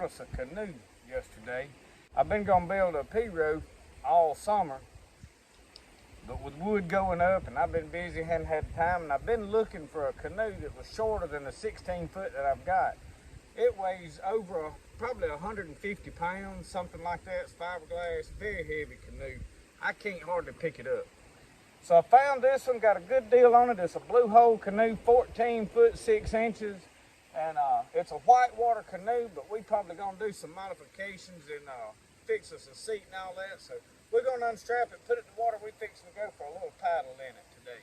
us a canoe yesterday. I've been gonna build a pirogue all summer, but with wood going up and I've been busy, hadn't had time, and I've been looking for a canoe that was shorter than the 16 foot that I've got. It weighs over probably 150 pounds, something like that. It's fiberglass, very heavy canoe. I can't hardly pick it up. So I found this one, got a good deal on it. It's a Blue Hole canoe, 14 foot 6 inches. And it's a whitewater canoe, but we probably gonna do some modifications and fix us a seat and all that. So we're gonna unstrap it, put it in the water. We fixing to go for a little paddle in it today.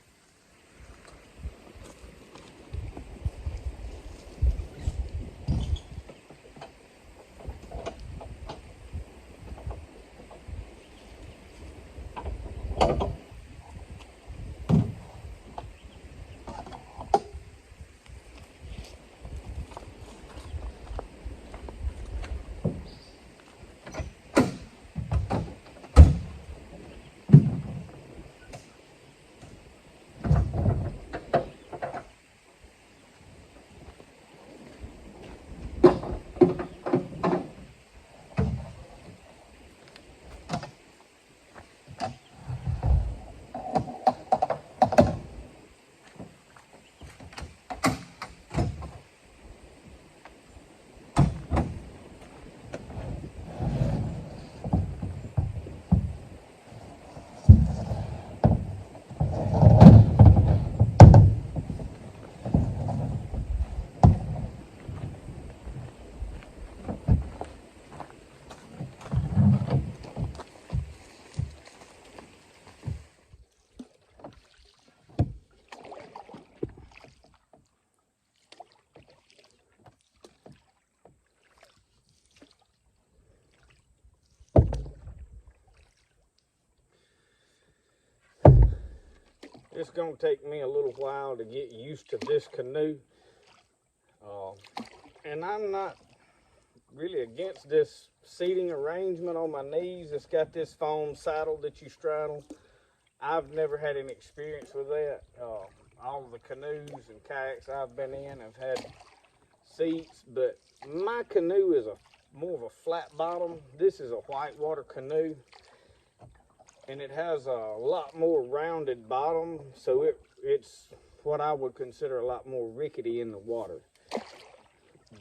It's gonna take me a little while to get used to this canoe. And I'm not really against this seating arrangement on my knees. It's got this foam saddle that you straddle. I've never had any experience with that. All the canoes and kayaks I've been in have had seats, but my canoe is more of a flat bottom. This is a whitewater canoe, and it has a lot more rounded bottom, so it's what I would consider a lot more rickety in the water.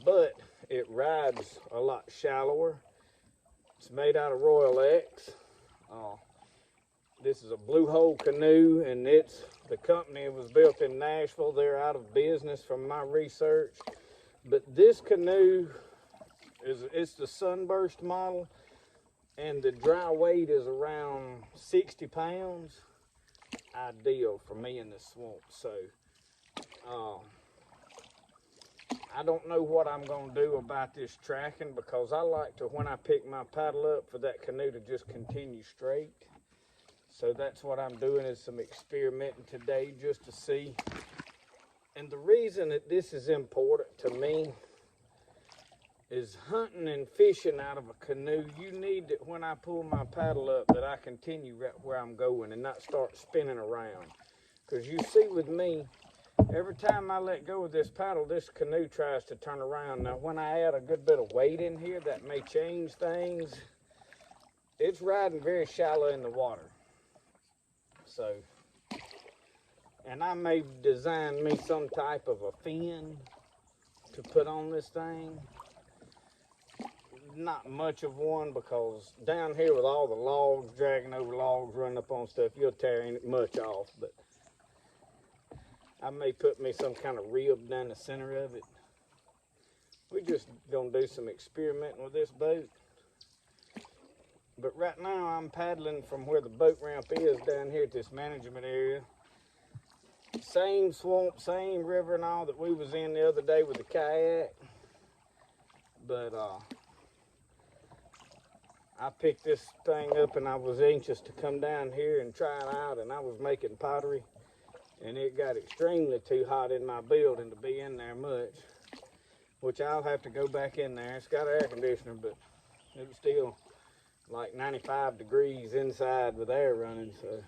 But it rides a lot shallower. It's made out of Royal X. This is a Blue Hole canoe, and the company was built in Nashville. They're out of business from my research. But this canoe it's the sunburst model, and the dry weight is around 60 pounds. Ideal for me in the swamp. So I don't know what I'm gonna do about this tracking, because I like to, when I pick my paddle up, for that canoe to just continue straight. So that's what I'm doing, is some experimenting today just to see. And the reason that this is important to me is hunting and fishing out of a canoe. You need that when I pull my paddle up, that I continue right where I'm going and not start spinning around. Because you see with me, every time I let go of this paddle, this canoe tries to turn around. Now when I add a good bit of weight in here, that may change things. It's riding very shallow in the water. So, and I may design me some type of a fin to put on this thing. Not much of one, because down here with all the logs, dragging over logs, running up on stuff, you'll tear much off. But I may put me some kind of rib down the center of it. We're just gonna do some experimenting with this boat. But right now I'm paddling from where the boat ramp is down here at this management area. Same swamp, same river and all that we was in the other day with the kayak. But I picked this thing up and I was anxious to come down here and try it out, and I was making pottery, and it got extremely too hot in my building to be in there much, which I'll have to go back in there. It's got an air conditioner, but it was still like 95 degrees inside with air running, so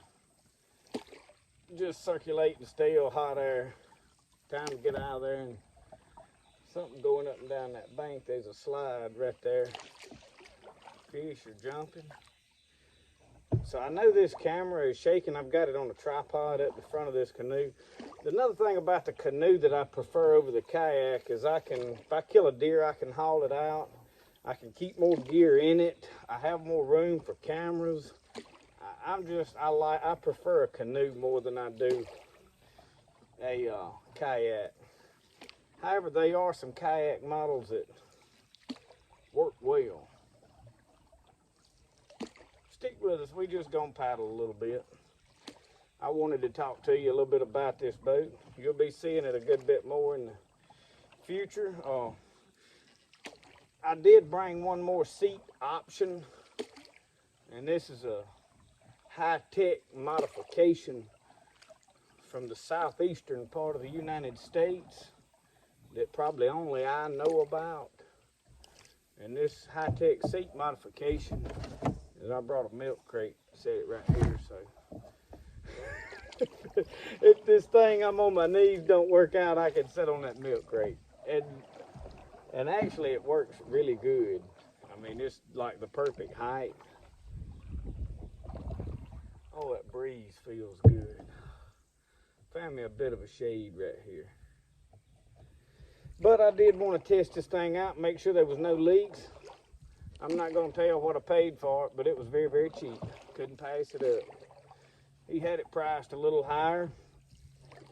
just circulating still hot air. Time to get out of there and Something going up and down that bank. There's a slide right there. Fish are jumping. So I know this camera is shaking. I've got it on a tripod at the front of this canoe. Another thing about the canoe that I prefer over the kayak is if I kill a deer, I can haul it out. I can keep more gear in it. I have more room for cameras. I prefer a canoe more than I do a kayak. However, there are some kayak models that work well. Stick with us. We just gonna paddle a little bit. I wanted to talk to you a little bit about this boat. You'll be seeing it a good bit more in the future. I did bring one more seat option, and this is a high-tech modification from the southeastern part of the United States that probably only I know about. And this high-tech seat modification is, I brought a milk crate, set it right here, so if this thing I'm on my knees don't work out, I can sit on that milk crate. And actually it works really good. I mean, it's like the perfect height. Oh, that breeze feels good. Found me a bit of a shade right here. But I did want to test this thing out, make sure there was no leaks. I'm not going to tell what I paid for it, but it was very, very cheap. Couldn't pass it up. He had it priced a little higher,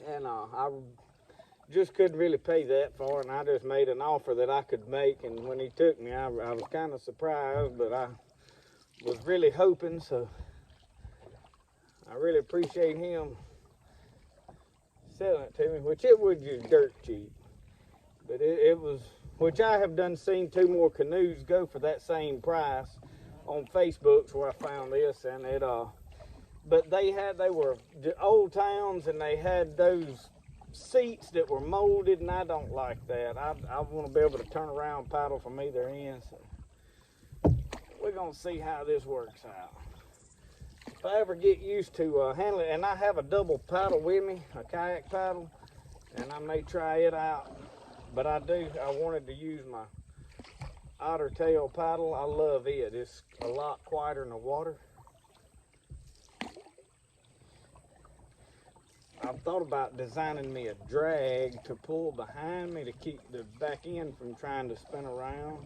and I just couldn't really pay that for it, and I just made an offer that I could make, and when he took me, I was kind of surprised, but I was really hoping, so I really appreciate him selling it to me, which it was just dirt cheap. But it was, which I have seen 2 more canoes go for that same price on Facebook where I found this, and but they were old towns, and they had those seats that were molded, and I don't like that. I want to be able to turn around and paddle from either end, so we're going to see how this works out. If I ever get used to handling it, and I have a double paddle with me, a kayak paddle, and I may try it out. But I wanted to use my otter tail paddle. I love it. It's a lot quieter in the water. I've thought about designing me a drag to pull behind me to keep the back end from trying to spin around.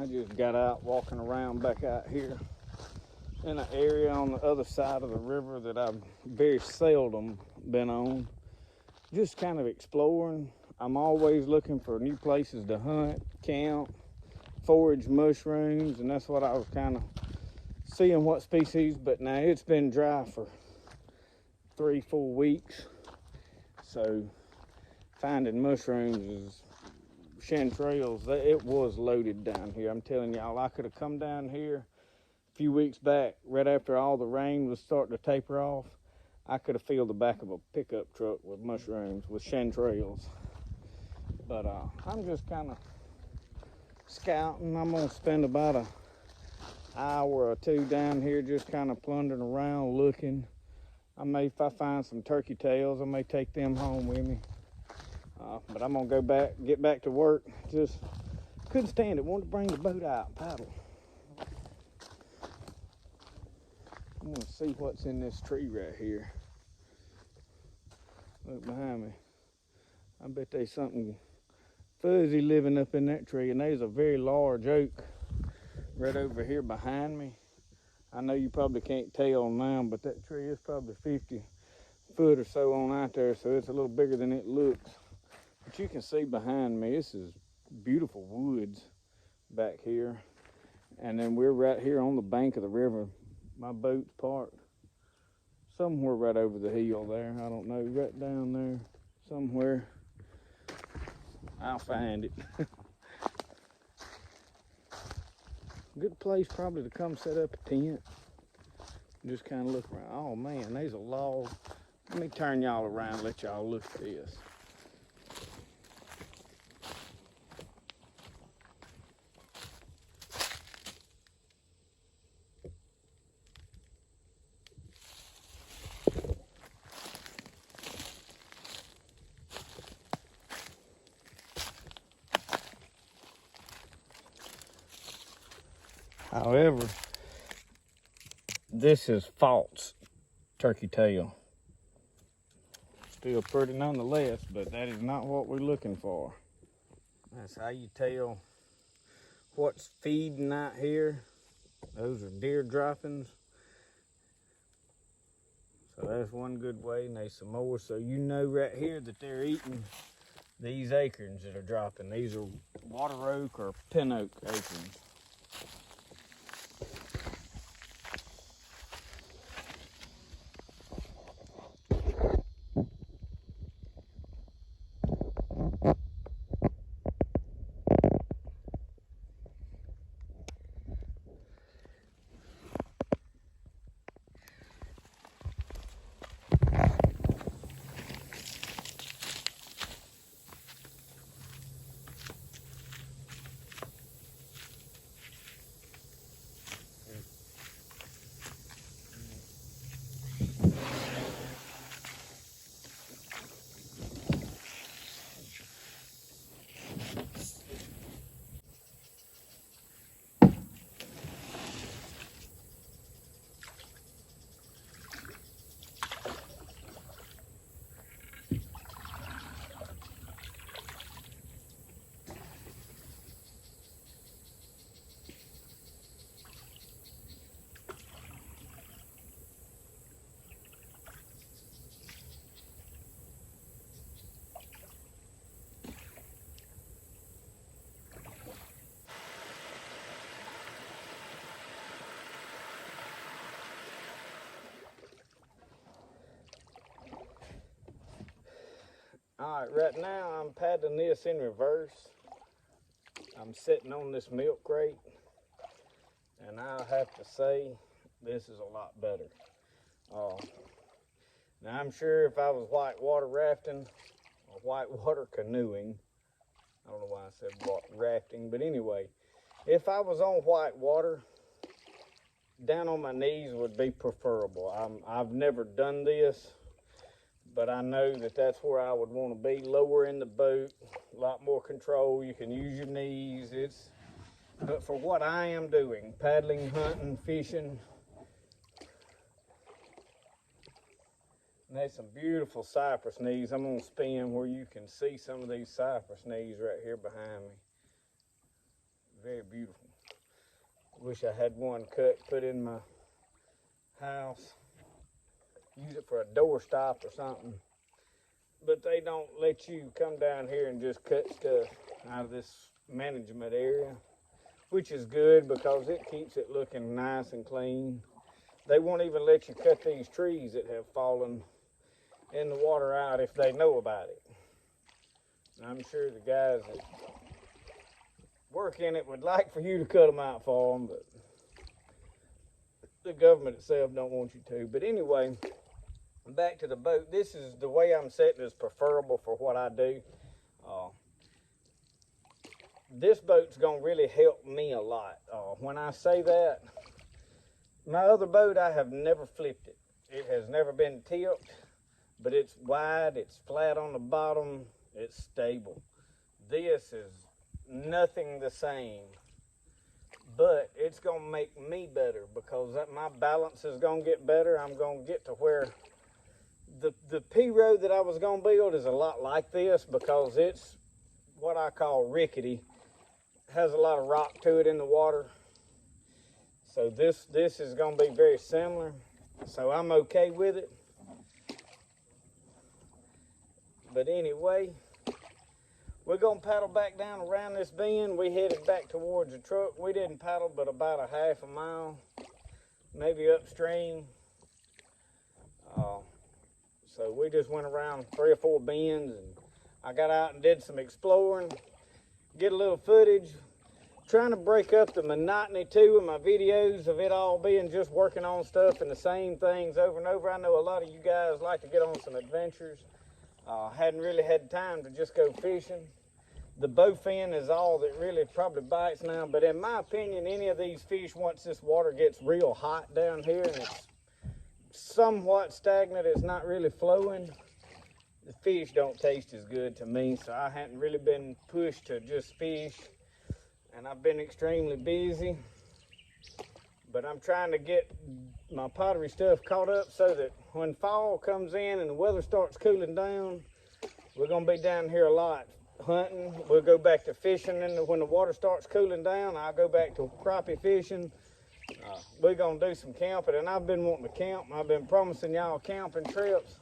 I just got out walking around back out here in an area on the other side of the river that I've very seldom been on. Just kind of exploring. I'm always looking for new places to hunt, camp, forage mushrooms, and that's what I was kind of seeing what species. But now it's been dry for 3-4 weeks, so finding mushrooms is chanterelles. It was loaded down here. I'm telling y'all, I could have come down here a few weeks back right after all the rain was starting to taper off. I could have filled the back of a pickup truck with mushrooms, with chanterelles. But I'm just kind of scouting. I'm gonna spend about an hour or two down here just kind of plundering around, looking. If I find some turkey tails, I may take them home with me. But I'm gonna get back to work. Just couldn't stand it. Wanted to bring the boat out and paddle. I'm gonna see what's in this tree right here. Look behind me. I bet there's something fuzzy living up in that tree, and there's a very large oak right over here behind me. I know you probably can't tell now, but that tree is probably 50 foot or so on out there, so it's a little bigger than it looks. But you can see behind me, this is beautiful woods back here. And then we're right here on the bank of the river. My boat's parked somewhere right over the hill there. I don't know, right down there somewhere. I'll find it. Good place probably to come set up a tent. Just kind of look around. Oh man, there's a log. Let me turn y'all around and let y'all look at this. However, this is false turkey tail. Still pretty nonetheless, but that is not what we're looking for. That's how you tell what's feeding out here. Those are deer droppings. So that's one good way, and there's some more. So you know right here that they're eating these acorns that are dropping. These are water oak or pin oak acorns. All right, right now I'm paddling this in reverse. I'm sitting on this milk crate, and I'll have to say this is a lot better. Now I'm sure if I was whitewater rafting or whitewater canoeing, I don't know why I said rafting, but anyway, if I was on whitewater, down on my knees would be preferable. I've never done this, but I know that that's where I would want to be, lower in the boat, a lot more control. You can use your knees. But for what I am doing, paddling, hunting, fishing, and there's some beautiful cypress knees. I'm gonna spin where you can see some of these cypress knees right here behind me. Very beautiful. Wish I had one cut, put in my house. Use it for a doorstop or something. But they don't let you come down here and just cut stuff out of this management area, which is good because it keeps it looking nice and clean. They won't even let you cut these trees that have fallen in the water out if they know about it. I'm sure the guys that work in it would like for you to cut them out for them, but the government itself don't want you to. But anyway, back to the boat. This is the way I'm setting is preferable for what I do. This boat's gonna really help me a lot. When I say that, my other boat, I have never flipped it. It has never been tipped, but it's wide, it's flat on the bottom, it's stable. This is nothing the same, but it's gonna make me better because my balance is gonna get better. I'm gonna get to where the P road that I was gonna build is a lot like this because it's what I call rickety. Has a lot of rock to it in the water. So this is gonna be very similar. So I'm okay with it. But anyway, we're gonna paddle back down around this bend. We headed back towards the truck. We didn't paddle but about a half a mile, maybe upstream. So we just went around 3 or 4 bends, and I got out and did some exploring, get a little footage, trying to break up the monotony too in my videos of it all being just working on stuff and the same things over and over. I know a lot of you guys like to get on some adventures. Hadn't really had time to just go fishing. The bowfin is all that really probably bites now, but in my opinion, any of these fish, once this water gets real hot down here and it's somewhat stagnant, it's not really flowing, the fish don't taste as good to me. So I hadn't really been pushed to just fish, and I've been extremely busy. But I'm trying to get my pottery stuff caught up so that when fall comes in and the weather starts cooling down, we're gonna be down here a lot hunting. We'll go back to fishing, and when the water starts cooling down, I'll go back to crappie fishing. We're gonna do some camping, and I've been wanting to camp. I've been promising y'all camping trips.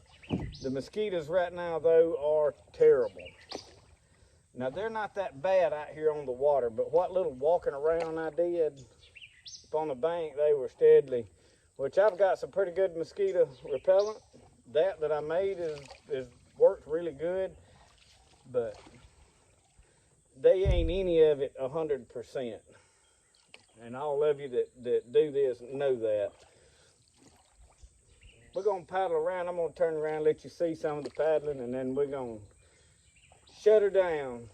The mosquitoes right now though are terrible. Now they're not that bad out here on the water, but what little walking around I did up on the bank, they were steadily, which I've got some pretty good mosquito repellent. That I made is worked really good, but they ain't any of it 100%. And all of you that do this know that. We're gonna paddle around. I'm gonna turn around, let you see some of the paddling, and then we're gonna shut her down.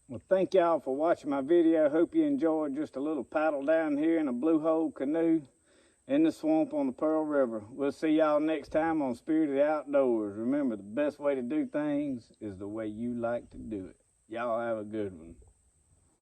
Well, thank y'all for watching my video. Hope you enjoyed just a little paddle down here in a blue hole canoe in the swamp on the Pearl River. We'll see y'all next time on Spirited Outdoors. Remember, the best way to do things is the way you like to do it. Y'all have a good one.